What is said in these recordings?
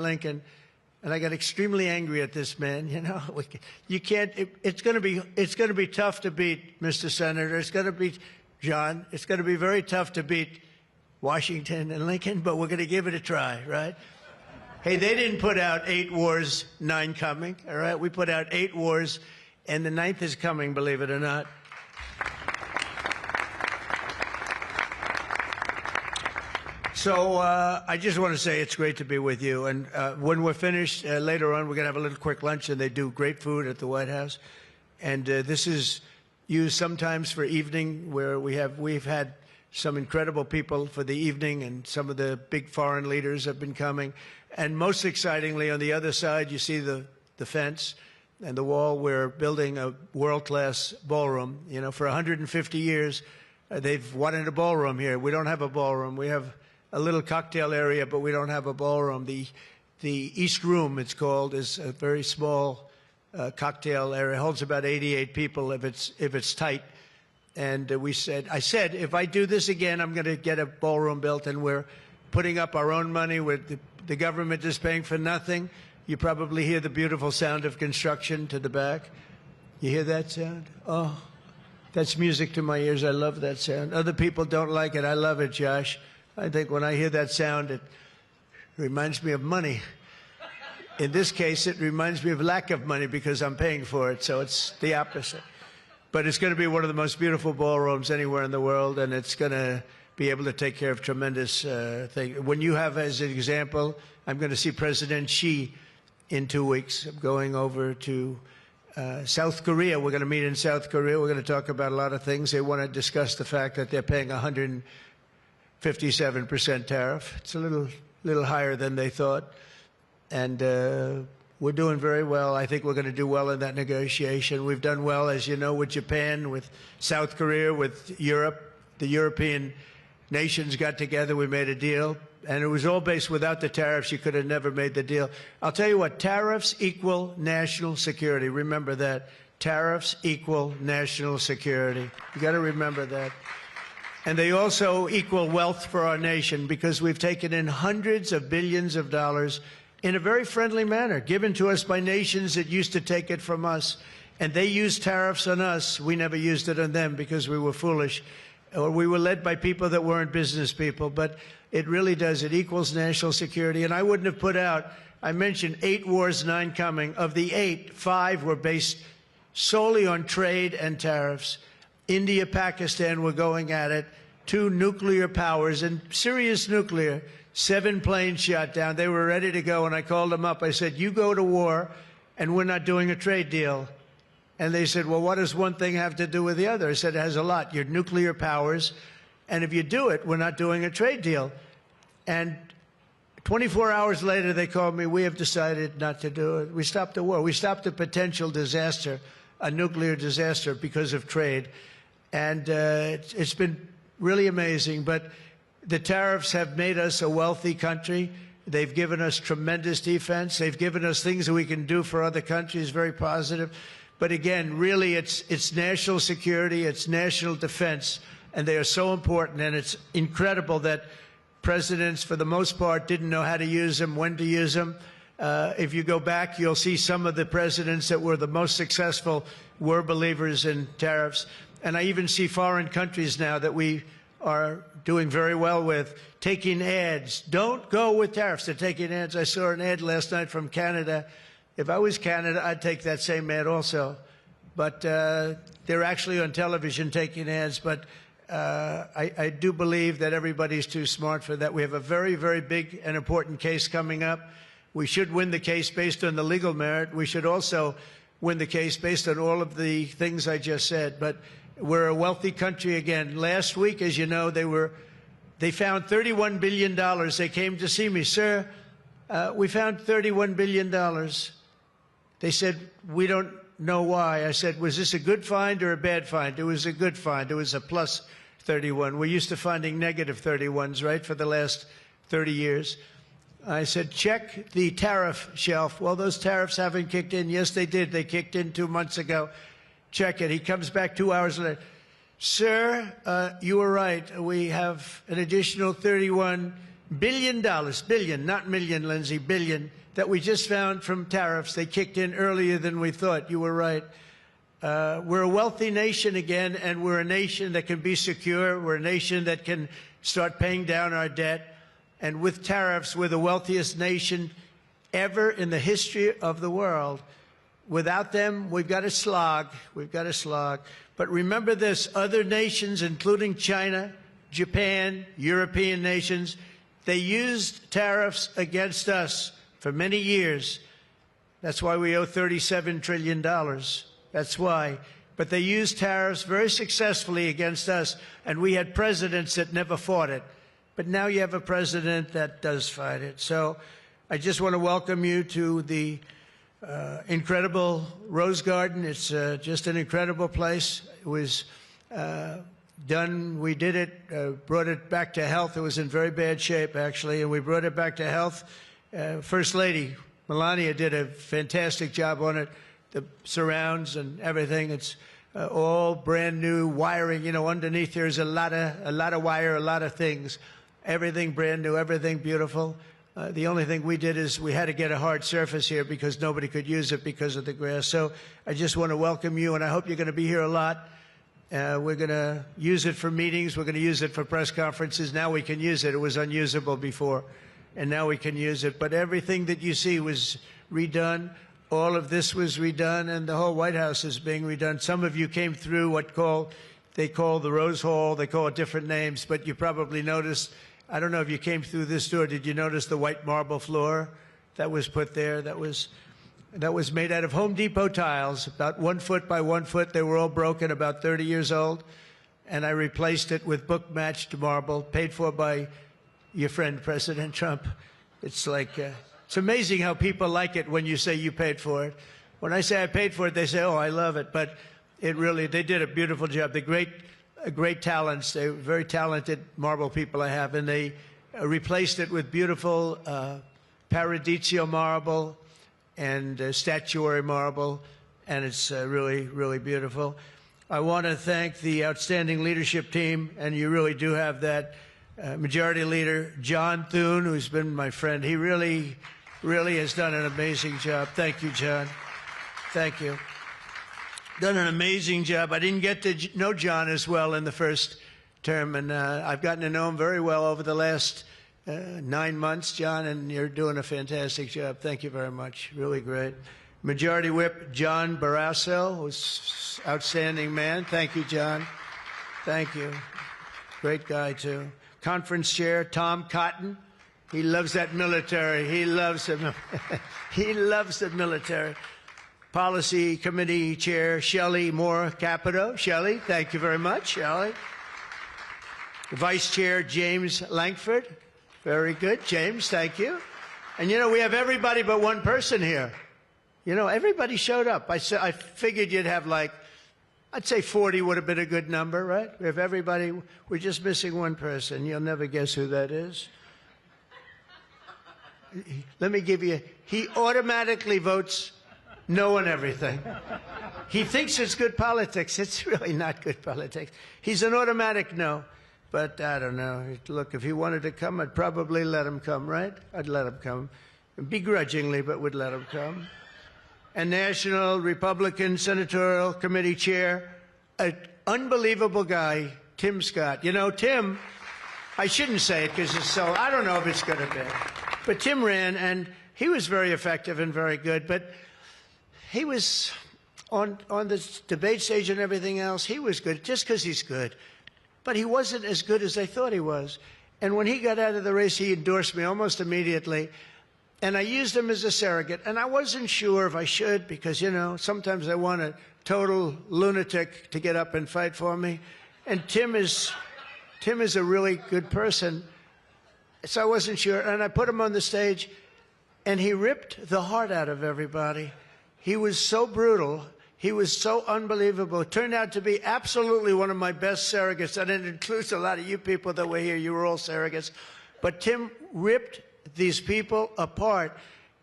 Lincoln, and I got extremely angry at this man. You know, you can't. It's going to be tough to beat, Mr. Senator. It's going to be, John. It's going to be very tough to beat Washington and Lincoln, but we're going to give it a try, right? Hey, they didn't put out 8 wars, 9 coming. All right, we put out 8 wars, and the 9th is coming. Believe it or not. So I just want to say it's great to be with you. And when we're finished later on, we're going to have a little quick lunch, and they do great food at the White House. And this is used sometimes for evening, where we've had some incredible people for the evening, and some of the big foreign leaders have been coming. And most excitingly, on the other side, you see the fence and the wall. We're building a world-class ballroom. You know, for 150 years, they've wanted a ballroom here. We don't have a ballroom. We have a little cocktail area, but we don't have a ballroom. The East Room, it's called, is a very small cocktail area. It holds about 88 people if it's tight. And I said, if I do this again, I'm going to get a ballroom built, and we're putting up our own money. With the government is paying for nothing. You probably hear the beautiful sound of construction to the back. You hear that sound? Oh, that's music to my ears. I love that sound. Other people don't like it. I love it, Josh. I think when I hear that sound, it reminds me of money. In this case, it reminds me of lack of money because I'm paying for it, so it's the opposite. But it's going to be one of the most beautiful ballrooms anywhere in the world, and it's going to be able to take care of tremendous things. When you have, as an example, I'm going to see President Xi in 2 weeks. I'm going over to South Korea. We're going to meet in South Korea. We're going to talk about a lot of things. They want to discuss the fact that they're paying 157% tariff. It's a little higher than they thought. And we're doing very well. I think we're going to do well in that negotiation. We've done well, as you know, with Japan, with South Korea, with Europe. The European nations got together. We made a deal. And it was all based without the tariffs. You could have never made the deal. I'll tell you what, tariffs equal national security. Remember that. Tariffs equal national security. You got to remember that. And they also equal wealth for our nation, because we've taken in hundreds of billions of dollars in a very friendly manner, given to us by nations that used to take it from us. And they used tariffs on us. We never used it on them because we were foolish, or we were led by people that weren't business people. But it really does. It equals national security. And I wouldn't have put out, I mentioned 8 wars, 9 coming. Of the 8, 5 were based solely on trade and tariffs. India, Pakistan were going at it. 2 nuclear powers, and serious nuclear. 7 planes shot down. They were ready to go, and I called them up. I said, you go to war, and we're not doing a trade deal. And they said, well, what does one thing have to do with the other? I said, it has a lot. You're nuclear powers, and if you do it, we're not doing a trade deal. And 24 hours later, they called me, we have decided not to do it. We stopped the war. We stopped a potential disaster, a nuclear disaster, because of trade. And it's been really amazing. But the tariffs have made us a wealthy country. They've given us tremendous defense. They've given us things that we can do for other countries, very positive. But again, really, it's national security, it's national defense, and they are so important. And it's incredible that presidents, for the most part, didn't know how to use them, when to use them. If you go back, you'll see some of the presidents that were the most successful were believers in tariffs. And I even see foreign countries now that we are doing very well with taking ads. Don't go with tariffs. They're taking ads. I saw an ad last night from Canada. If I was Canada, I'd take that same ad also. But they're actually on television taking ads. But I do believe that everybody's too smart for that. We have a very, very big and important case coming up. We should win the case based on the legal merit. We should also win the case based on all of the things I just said. But we're a wealthy country again. Last week, as you know, they found $31 billion. They came to see me. Sir, we found $31 billion. They said, we don't know why. I said, was this a good find or a bad find? It was a good find. It was a plus 31. We're used to finding negative 31s, right, for the last 30 years. I said, check the tariff shelf. Well, those tariffs haven't kicked in. Yes, they did. They kicked in 2 months ago. Check it. He comes back 2 hours later. Sir, you were right. We have an additional 31 billion, not million, Lindsay, billion, that we just found from tariffs. They kicked in earlier than we thought. You were right. We're a wealthy nation again, and we're a nation that can be secure. We're a nation that can start paying down our debt. And with tariffs, we're the wealthiest nation ever in the history of the world. Without them, we've got to slog. We've got to slog. But remember this, other nations, including China, Japan, European nations, they used tariffs against us for many years. That's why we owe $37 trillion. That's why. But they used tariffs very successfully against us, and we had presidents that never fought it. But now you have a president that does fight it. So I just want to welcome you to the incredible Rose Garden. It's just an incredible place. It was done, we did it, brought it back to health. It was in very bad shape, actually, and we brought it back to health. First Lady Melania did a fantastic job on it. The surrounds and everything, it's all brand new wiring. You know, underneath there's a lot of wire, a lot of things. Everything brand new, everything beautiful. The only thing we did is we had to get a hard surface here because nobody could use it because of the grass. So I just want to welcome you, and I hope you're going to be here a lot. We're going to use it for meetings. We're going to use it for press conferences. Now we can use it. It was unusable before, and now we can use it. But everything that you see was redone. All of this was redone, and the whole White House is being redone. Some of you came through what they call the Rose Hall. They call it different names, but you probably noticed, I don't know if you came through this door, did you notice the white marble floor that was put there? That was made out of Home Depot tiles, about 1 foot by 1 foot. They were all broken, about 30 years old. And I replaced it with book-matched marble, paid for by your friend, President Trump. It's like, it's amazing how people like it when you say you paid for it. When I say I paid for it, they say, oh, I love it. But it really, they did a beautiful job. They're great talents. They're very talented marble people I have. And they replaced it with beautiful Paradiso marble and statuary marble. And it's really, really beautiful. I want to thank the outstanding leadership team. And you really do have that. Majority Leader John Thune, who's been my friend. He really has done an amazing job. Thank you, John. Thank you. Done an amazing job. I didn't get to know John as well in the first term, and I've gotten to know him very well over the last 9 months, John, and you're doing a fantastic job. Thank you very much. Really great. Majority Whip John Barrasso, who's an outstanding man. Thank you, John. Thank you. Great guy, too. Conference Chair Tom Cotton. He loves that military. He loves it. He loves the military. Policy Committee Chair Shelley Moore Capito. Shelley, thank you very much, Shelley. Vice Chair James Lankford. Very good, James, thank you. And you know, we have everybody but one person here. You know, everybody showed up. I figured you'd have like, I'd say 40 would have been a good number, right? We have everybody. We're just missing one person. You'll never guess who that is. Let me give you, he automatically votes no on everything. He thinks it's good politics. It's really not good politics. He's an automatic no. But I don't know. Look, if he wanted to come, I'd probably let him come, right? I'd let him come. Begrudgingly, but would let him come. And National Republican Senatorial Committee Chair, an unbelievable guy, Tim Scott. You know, Tim, I shouldn't say it because it's so, I don't know if it's going to be. But Tim ran, and he was very effective and very good. But he was on the debate stage and everything else. He was good just because he's good. But he wasn't as good as I thought he was. And when he got out of the race, he endorsed me almost immediately. And I used him as a surrogate. And I wasn't sure if I should because, you know, sometimes I want a total lunatic to get up and fight for me. And Tim is a really good person. So I wasn't sure. And I put him on the stage, and he ripped the heart out of everybody. He was so brutal. He was so unbelievable. It turned out to be absolutely one of my best surrogates, and it includes a lot of you people that were here. You were all surrogates. But Tim ripped these people apart.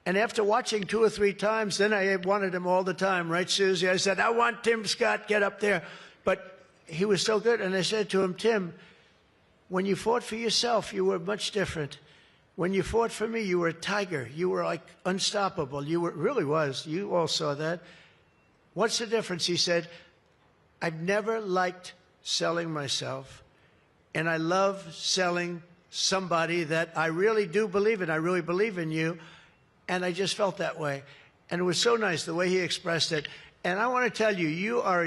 And after watching 2 or 3 times, then I wanted him all the time, right, Susie? I said, I want Tim Scott, get up there. But he was so good. And I said to him, Tim, when you fought for yourself, you were much different. when you fought for me, you were a tiger. You were like unstoppable. You were, really was. You all saw that. What's the difference? He said, I've never liked selling myself, and I love selling somebody that I really do believe in. I really believe in you, and I just felt that way. And it was so nice the way he expressed it. And I want to tell you, you are